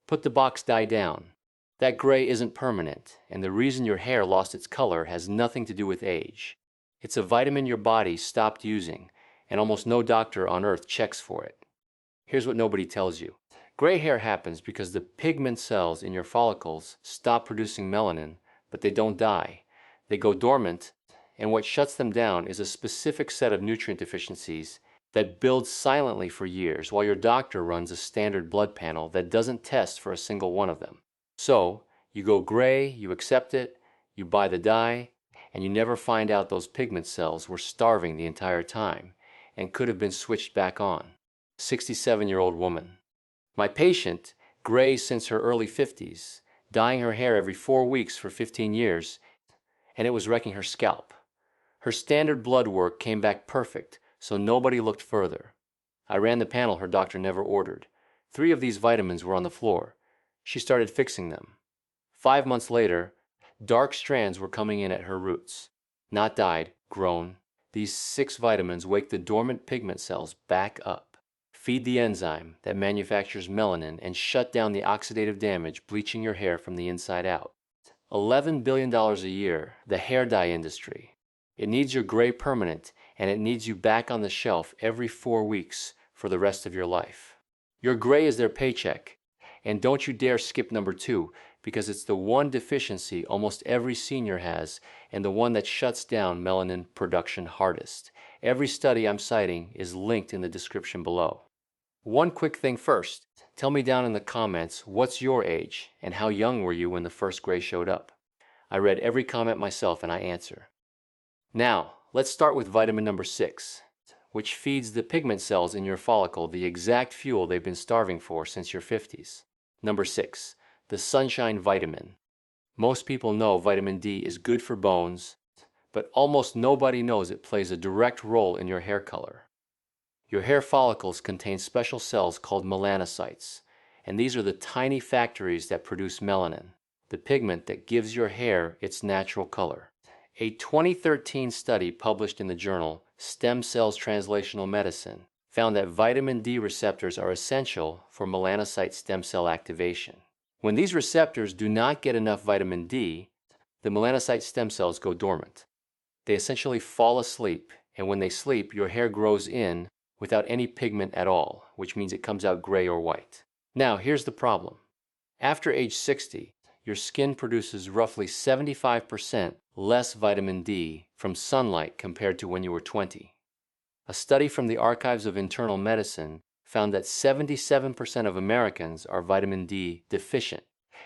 Put the box dye down. That gray isn't permanent, and the reason your hair lost its color has nothing to do with age. It's a vitamin your body stopped using, and almost no doctor on earth checks for it. Here's what nobody tells you. Gray hair happens because the pigment cells in your follicles stop producing melanin, but they don't die. They go dormant, and what shuts them down is a specific set of nutrient deficiencies that builds silently for years while your doctor runs a standard blood panel that doesn't test for a single one of them. So, you go gray, you accept it, you buy the dye, and you never find out those pigment cells were starving the entire time and could have been switched back on. 67-year-old woman. My patient, gray since her early 50s, dyeing her hair every 4 weeks for 15 years, and it was wrecking her scalp. Her standard blood work came back perfect, so nobody looked further. I ran the panel her doctor never ordered. 3 of these vitamins were on the floor. She started fixing them. 5 months later, dark strands were coming in at her roots. Not dyed, grown. These 6 vitamins wake the dormant pigment cells back up, feed the enzyme that manufactures melanin, and shut down the oxidative damage bleaching your hair from the inside out. $11 billion a year, the hair dye industry. It needs your gray permanent, and it needs you back on the shelf every 4 weeks for the rest of your life. Your gray is their paycheck, and don't you dare skip number 2, because it's the one deficiency almost every senior has and the one that shuts down melanin production hardest. Every study I'm citing is linked in the description below. One quick thing first, tell me down in the comments what's your age and how young were you when the first gray showed up. I read every comment myself and I answer. Now, let's start with vitamin number 6, which feeds the pigment cells in your follicle the exact fuel they've been starving for since your 50s. Number 6, the sunshine vitamin. Most people know vitamin D is good for bones, but almost nobody knows it plays a direct role in your hair color. Your hair follicles contain special cells called melanocytes, and these are the tiny factories that produce melanin, the pigment that gives your hair its natural color. A 2013 study published in the journal Stem Cells Translational Medicine found that vitamin D receptors are essential for melanocyte stem cell activation. When these receptors do not get enough vitamin D, the melanocyte stem cells go dormant. They essentially fall asleep, and when they sleep, your hair grows in without any pigment at all, which means it comes out gray or white. Now, here's the problem. After age 60, your skin produces roughly 75% less vitamin D from sunlight compared to when you were 20. A study from the Archives of Internal Medicine found that 77% of Americans are vitamin D deficient,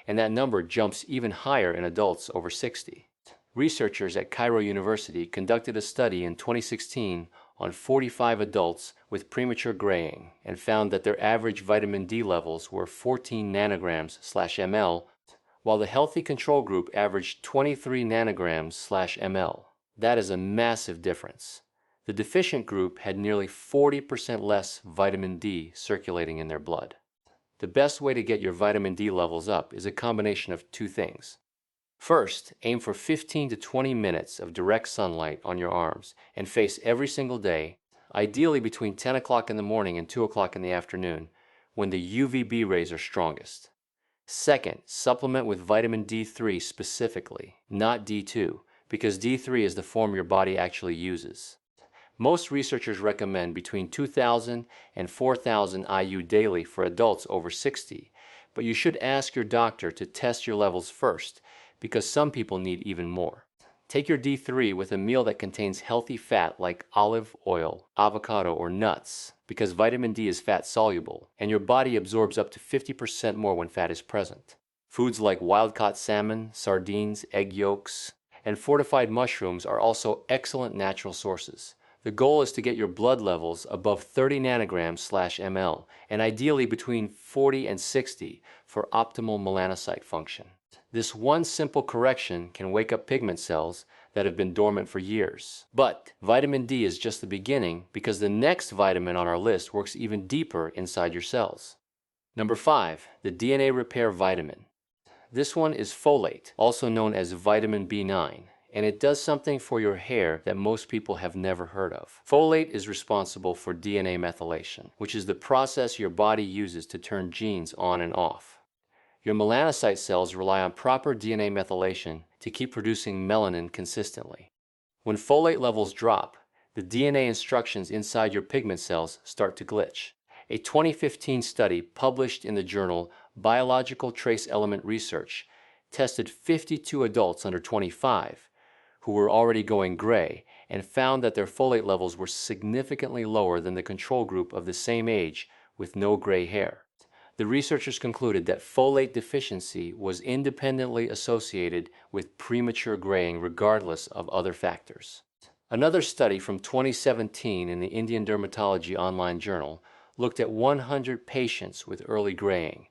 and that number jumps even higher in adults over 60. Researchers at Cairo University conducted a study in 2016 on 45 adults with premature graying and found that their average vitamin D levels were 14 nanograms/ml, while the healthy control group averaged 23 nanograms/ml. That is a massive difference. The deficient group had nearly 40% less vitamin D circulating in their blood. The best way to get your vitamin D levels up is a combination of 2 things. First, aim for 15 to 20 minutes of direct sunlight on your arms and face every single day, ideally between 10 o'clock in the morning and 2 o'clock in the afternoon, when the UVB rays are strongest. Second, supplement with vitamin D3 specifically, not D2, because D3 is the form your body actually uses. Most researchers recommend between 2,000 and 4,000 IU daily for adults over 60, but you should ask your doctor to test your levels first, because some people need even more. Take your D3 with a meal that contains healthy fat like olive oil, avocado, or nuts, because vitamin D is fat soluble, and your body absorbs up to 50% more when fat is present. Foods like wild-caught salmon, sardines, egg yolks, and fortified mushrooms are also excellent natural sources. The goal is to get your blood levels above 30 nanograms/ml, and ideally between 40 and 60 for optimal melanocyte function. This one simple correction can wake up pigment cells that have been dormant for years. But vitamin D is just the beginning, because the next vitamin on our list works even deeper inside your cells. Number 5, the DNA repair vitamin. This one is folate, also known as vitamin B9, and it does something for your hair that most people have never heard of. Folate is responsible for DNA methylation, which is the process your body uses to turn genes on and off. Your melanocyte cells rely on proper DNA methylation to keep producing melanin consistently. When folate levels drop, the DNA instructions inside your pigment cells start to glitch. A 2015 study published in the journal Biological Trace Element Research tested 52 adults under 25 who were already going gray and found that their folate levels were significantly lower than the control group of the same age with no gray hair. The researchers concluded that folate deficiency was independently associated with premature graying regardless of other factors. Another study from 2017 in the Indian Dermatology Online Journal looked at 100 patients with early graying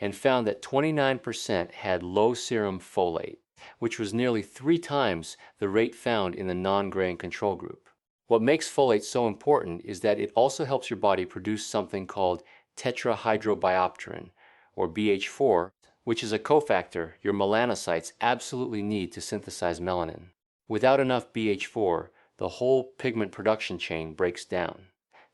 and found that 29% had low serum folate, which was nearly 3 times the rate found in the non-graying control group. What makes folate so important is that it also helps your body produce something called tetrahydrobiopterin, or BH4, which is a cofactor your melanocytes absolutely need to synthesize melanin. Without enough BH4, the whole pigment production chain breaks down.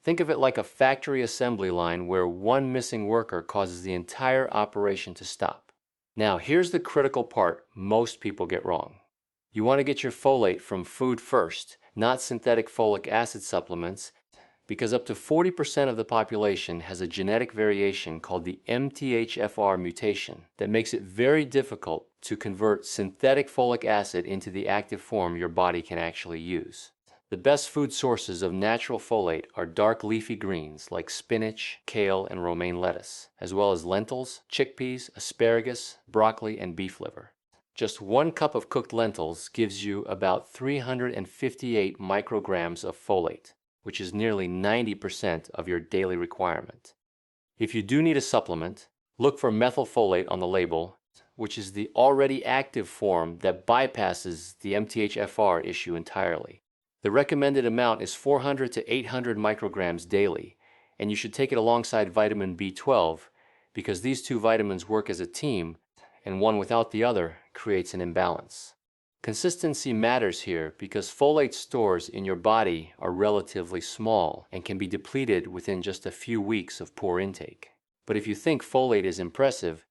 Think of it like a factory assembly line where one missing worker causes the entire operation to stop. Now, here's the critical part most people get wrong. You want to get your folate from food first, not synthetic folic acid supplements, because up to 40% of the population has a genetic variation called the MTHFR mutation that makes it very difficult to convert synthetic folic acid into the active form your body can actually use. The best food sources of natural folate are dark leafy greens like spinach, kale, and romaine lettuce, as well as lentils, chickpeas, asparagus, broccoli, and beef liver. Just 1 cup of cooked lentils gives you about 358 micrograms of folate, which is nearly 90% of your daily requirement. If you do need a supplement, look for methylfolate on the label, which is the already active form that bypasses the MTHFR issue entirely. The recommended amount is 400 to 800 micrograms daily, and you should take it alongside vitamin B12 because these 2 vitamins work as a team, and one without the other creates an imbalance. Consistency matters here because folate stores in your body are relatively small and can be depleted within just a few weeks of poor intake. But if you think folate is impressive,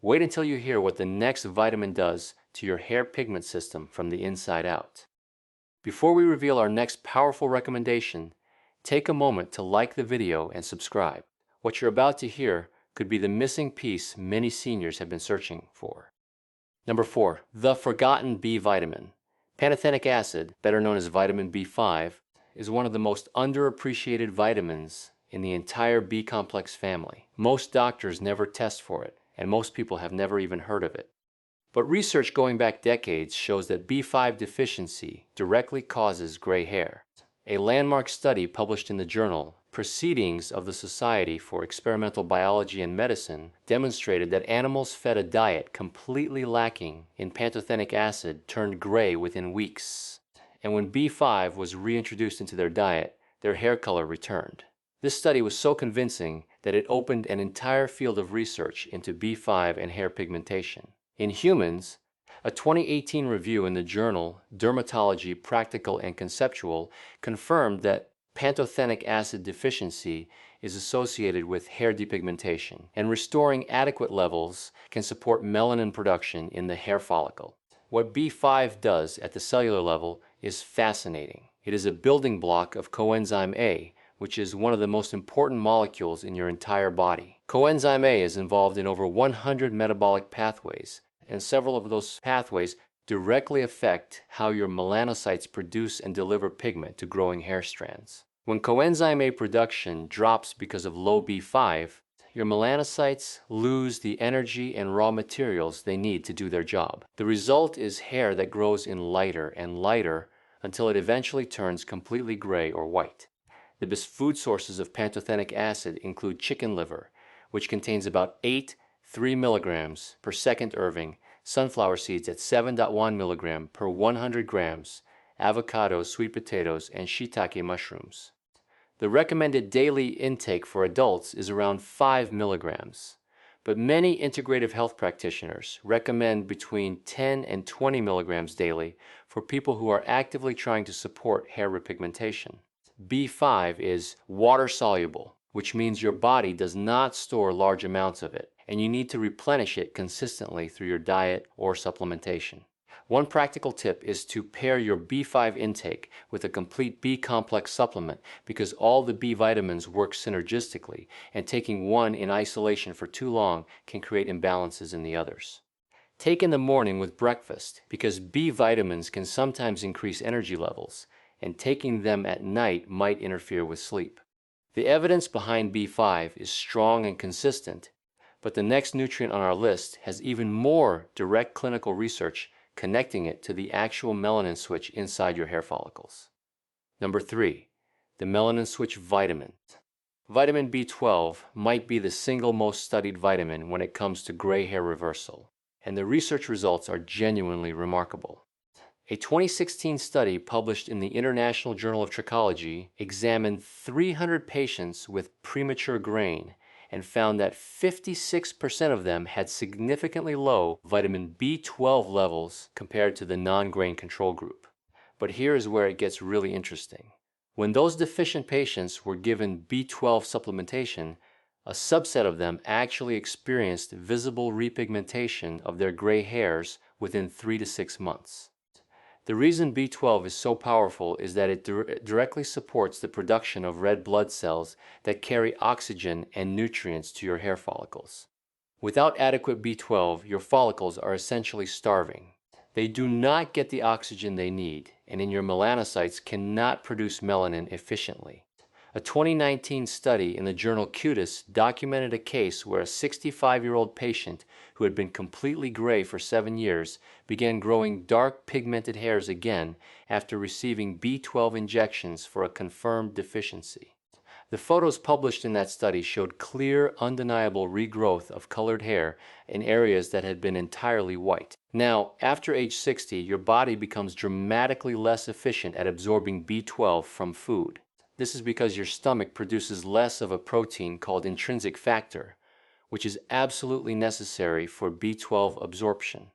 wait until you hear what the next vitamin does to your hair pigment system from the inside out. Before we reveal our next powerful recommendation, take a moment to like the video and subscribe. What you're about to hear could be the missing piece many seniors have been searching for. Number 4, the forgotten B vitamin. Pantothenic acid, better known as vitamin B5, is one of the most underappreciated vitamins in the entire B complex family. Most doctors never test for it, and most people have never even heard of it. But research going back decades shows that B5 deficiency directly causes gray hair. A landmark study published in the journal Proceedings of the Society for Experimental Biology and Medicine demonstrated that animals fed a diet completely lacking in pantothenic acid turned gray within weeks. And when B5 was reintroduced into their diet, their hair color returned. This study was so convincing that it opened an entire field of research into B5 and hair pigmentation. In humans, a 2018 review in the journal Dermatology Practical and Conceptual confirmed that pantothenic acid deficiency is associated with hair depigmentation, and restoring adequate levels can support melanin production in the hair follicle. What B5 does at the cellular level is fascinating. It is a building block of coenzyme A, which is one of the most important molecules in your entire body. Coenzyme A is involved in over 100 metabolic pathways, and several of those pathways directly affect how your melanocytes produce and deliver pigment to growing hair strands. When coenzyme A production drops because of low B5, your melanocytes lose the energy and raw materials they need to do their job. The result is hair that grows in lighter and lighter until it eventually turns completely gray or white. The best food sources of pantothenic acid include chicken liver, which contains about 3 milligrams per second Irving, sunflower seeds at 7.1 milligram per 100 grams, avocados, sweet potatoes, and shiitake mushrooms. The recommended daily intake for adults is around 5 milligrams, but many integrative health practitioners recommend between 10 and 20 milligrams daily for people who are actively trying to support hair repigmentation. B5 is water-soluble, which means your body does not store large amounts of it, and you need to replenish it consistently through your diet or supplementation. One practical tip is to pair your B5 intake with a complete B complex supplement because all the B vitamins work synergistically, and taking one in isolation for too long can create imbalances in the others. Take in the morning with breakfast because B vitamins can sometimes increase energy levels, and taking them at night might interfere with sleep. The evidence behind B5 is strong and consistent, but the next nutrient on our list has even more direct clinical research connecting it to the actual melanin switch inside your hair follicles. Number 3, the melanin switch vitamin. Vitamin B12 might be the single most studied vitamin when it comes to gray hair reversal, and the research results are genuinely remarkable. A 2016 study published in the International Journal of Trichology examined 300 patients with premature graying and found that 56% of them had significantly low vitamin B12 levels compared to the non-grain control group. But here is where it gets really interesting. When those deficient patients were given B12 supplementation, a subset of them actually experienced visible repigmentation of their gray hairs within 3 to 6 months. The reason B12 is so powerful is that it directly supports the production of red blood cells that carry oxygen and nutrients to your hair follicles. Without adequate B12, your follicles are essentially starving. They do not get the oxygen they need, and in your melanocytes cannot produce melanin efficiently. A 2019 study in the journal Cutis documented a case where a 65-year-old patient who had been completely gray for 7 years began growing dark pigmented hairs again after receiving B12 injections for a confirmed deficiency. The photos published in that study showed clear, undeniable regrowth of colored hair in areas that had been entirely white. Now, after age 60, your body becomes dramatically less efficient at absorbing B12 from food. This is because your stomach produces less of a protein called intrinsic factor, which is absolutely necessary for B12 absorption.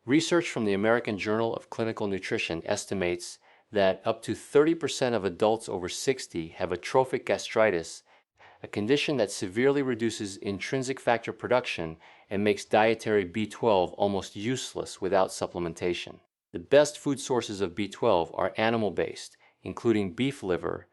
Research from the American Journal of Clinical Nutrition estimates that up to 30% of adults over 60 have atrophic gastritis, a condition that severely reduces intrinsic factor production and makes dietary B12 almost useless without supplementation. The best food sources of B12 are animal-based, including beef liver,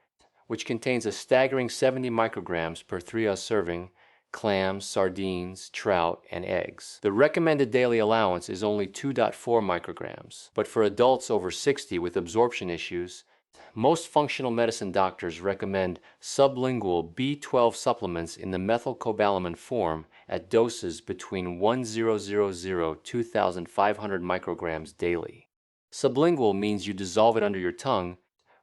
which contains a staggering 70 micrograms per 3-ounce serving, clams, sardines, trout, and eggs. The recommended daily allowance is only 2.4 micrograms, but for adults over 60 with absorption issues, most functional medicine doctors recommend sublingual B12 supplements in the methylcobalamin form at doses between 1,000 to 2,500 micrograms daily. Sublingual means you dissolve it under your tongue,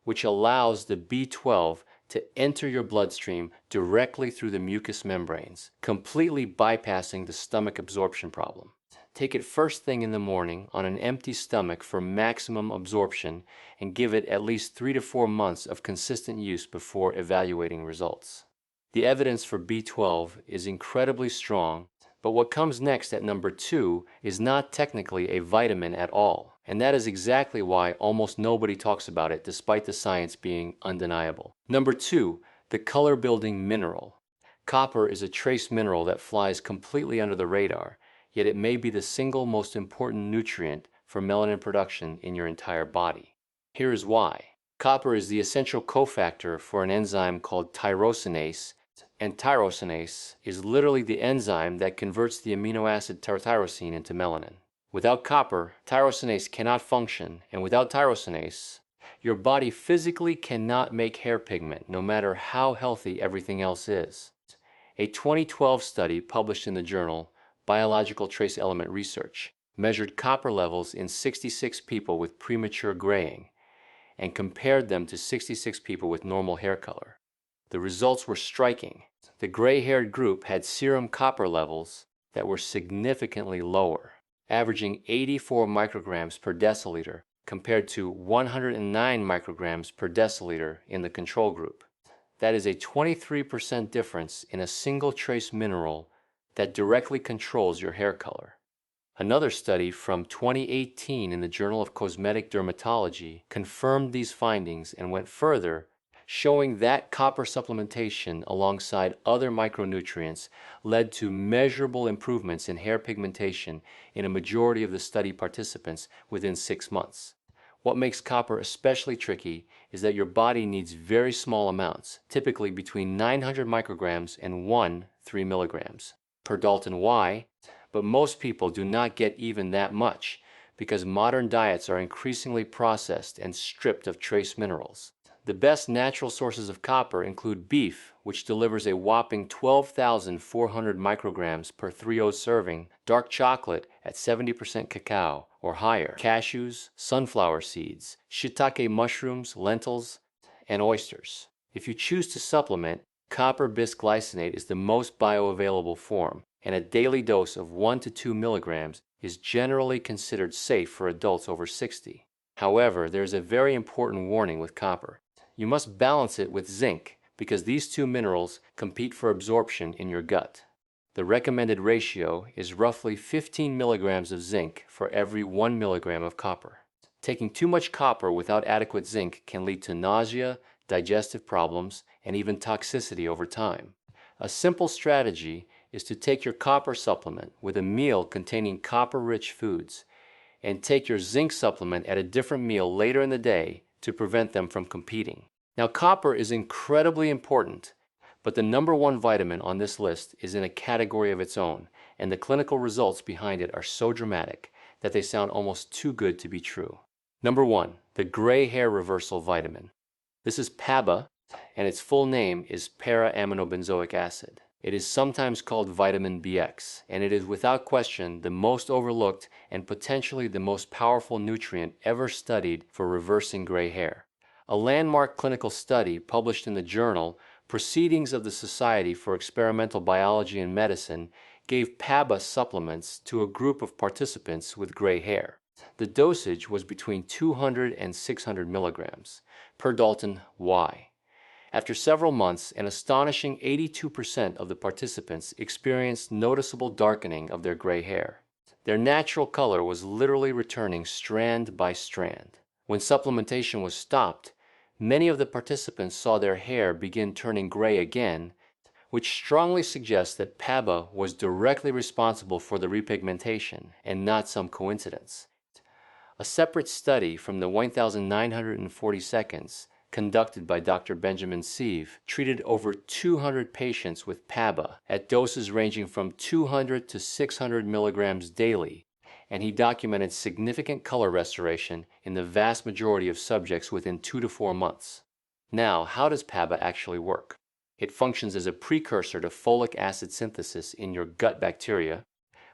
which allows the B12 to enter your bloodstream directly through the mucous membranes, completely bypassing the stomach absorption problem. Take it first thing in the morning on an empty stomach for maximum absorption and give it at least 3 to 4 months of consistent use before evaluating results. The evidence for B12 is incredibly strong, but what comes next at number 2 is not technically a vitamin at all, and that is exactly why almost nobody talks about it despite the science being undeniable. Number 2, the color-building mineral. Copper is a trace mineral that flies completely under the radar, yet it may be the single most important nutrient for melanin production in your entire body. Here is why. Copper is the essential cofactor for an enzyme called tyrosinase, and tyrosinase is literally the enzyme that converts the amino acid tyrosine into melanin. Without copper, tyrosinase cannot function, and without tyrosinase, your body physically cannot make hair pigment, no matter how healthy everything else is. A 2012 study published in the journal Biological Trace Element Research measured copper levels in 66 people with premature graying and compared them to 66 people with normal hair color. The results were striking. The gray-haired group had serum copper levels that were significantly lower, averaging 84 micrograms per deciliter compared to 109 micrograms per deciliter in the control group. That is a 23% difference in a single trace mineral that directly controls your hair color. Another study from 2018 in the Journal of Cosmetic Dermatology confirmed these findings and went further showing that copper supplementation alongside other micronutrients led to measurable improvements in hair pigmentation in a majority of the study participants within 6 months. What makes copper especially tricky is that your body needs very small amounts, typically between 900 micrograms and 3 milligrams per Dalton Y, but most people do not get even that much because modern diets are increasingly processed and stripped of trace minerals. The best natural sources of copper include beef, which delivers a whopping 12,400 micrograms per 3-oz serving, dark chocolate at 70% cacao or higher, cashews, sunflower seeds, shiitake mushrooms, lentils, and oysters. If you choose to supplement, copper bisglycinate is the most bioavailable form, and a daily dose of 1 to 2 milligrams is generally considered safe for adults over 60. However, there is a very important warning with copper. You must balance it with zinc because these two minerals compete for absorption in your gut. The recommended ratio is roughly 15 milligrams of zinc for every 1 milligram of copper. Taking too much copper without adequate zinc can lead to nausea, digestive problems, and even toxicity over time. A simple strategy is to take your copper supplement with a meal containing copper-rich foods and take your zinc supplement at a different meal later in the day to prevent them from competing. Now, copper is incredibly important, but the number one vitamin on this list is in a category of its own, and the clinical results behind it are so dramatic that they sound almost too good to be true. Number 1, the gray hair reversal vitamin. This is PABA, and its full name is para-aminobenzoic acid. It is sometimes called vitamin BX, and it is without question the most overlooked and potentially the most powerful nutrient ever studied for reversing gray hair. A landmark clinical study published in the journal Proceedings of the Society for Experimental Biology and Medicine gave PABA supplements to a group of participants with gray hair. The dosage was between 200 and 600 milligrams per Dalton Y. After several months, an astonishing 82% of the participants experienced noticeable darkening of their gray hair. Their natural color was literally returning strand by strand. When supplementation was stopped, many of the participants saw their hair begin turning gray again, which strongly suggests that PABA was directly responsible for the repigmentation and not some coincidence. A separate study from the 1,940 seconds conducted by Dr. Benjamin Sieve treated over 200 patients with PABA at doses ranging from 200 to 600 milligrams daily, and he documented significant color restoration in the vast majority of subjects within 2 to 4 months. Now, how does PABA actually work? It functions as a precursor to folic acid synthesis in your gut bacteria,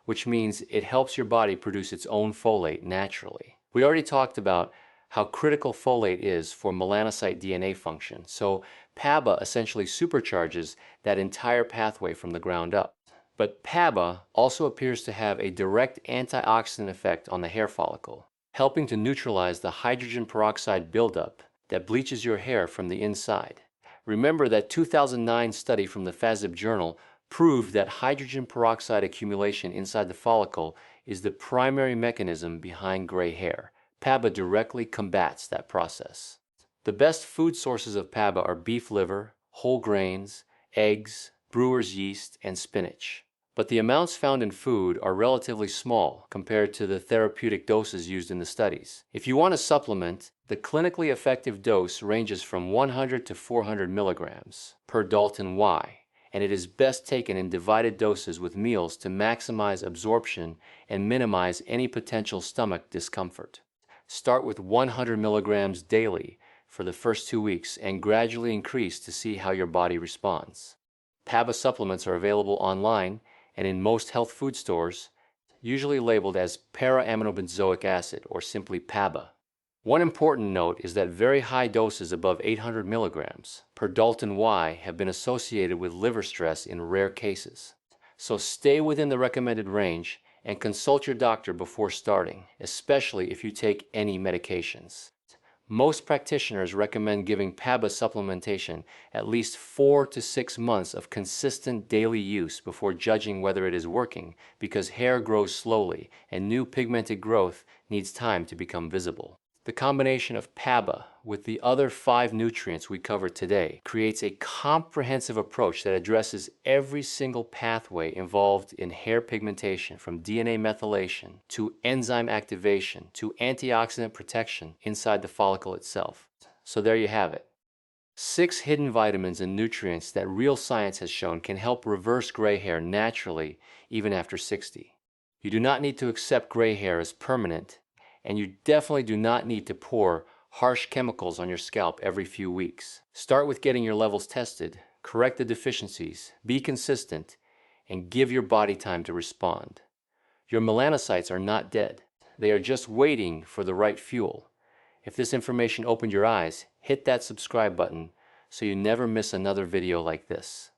which means it helps your body produce its own folate naturally. We already talked about how critical folate is for melanocyte DNA function, so PABA essentially supercharges that entire pathway from the ground up. But PABA also appears to have a direct antioxidant effect on the hair follicle, helping to neutralize the hydrogen peroxide buildup that bleaches your hair from the inside. Remember that 2009 study from the FASIB journal proved that hydrogen peroxide accumulation inside the follicle is the primary mechanism behind gray hair. PABA directly combats that process. The best food sources of PABA are beef liver, whole grains, eggs, brewer's yeast, and spinach. But the amounts found in food are relatively small compared to the therapeutic doses used in the studies. If you want a supplement, the clinically effective dose ranges from 100 to 400 milligrams per Dalton Y, and it is best taken in divided doses with meals to maximize absorption and minimize any potential stomach discomfort. Start with 100 milligrams daily for the first 2 weeks and gradually increase to see how your body responds. PABA supplements are available online and in most health food stores, usually labeled as para-aminobenzoic acid or simply PABA. One important note is that very high doses above 800 milligrams per Dalton Y have been associated with liver stress in rare cases. So stay within the recommended range and consult your doctor before starting, especially if you take any medications. Most practitioners recommend giving PABA supplementation at least 4 to 6 months of consistent daily use before judging whether it is working, because hair grows slowly and new pigmented growth needs time to become visible. The combination of PABA with the other 5 nutrients we covered today creates a comprehensive approach that addresses every single pathway involved in hair pigmentation, from DNA methylation to enzyme activation to antioxidant protection inside the follicle itself. So there you have it. 6 hidden vitamins and nutrients that real science has shown can help reverse gray hair naturally even after 60. You do not need to accept gray hair as permanent, and you definitely do not need to pour harsh chemicals on your scalp every few weeks. Start with getting your levels tested, correct the deficiencies, be consistent, and give your body time to respond. Your melanocytes are not dead. They are just waiting for the right fuel. If this information opened your eyes, hit that subscribe button so you never miss another video like this.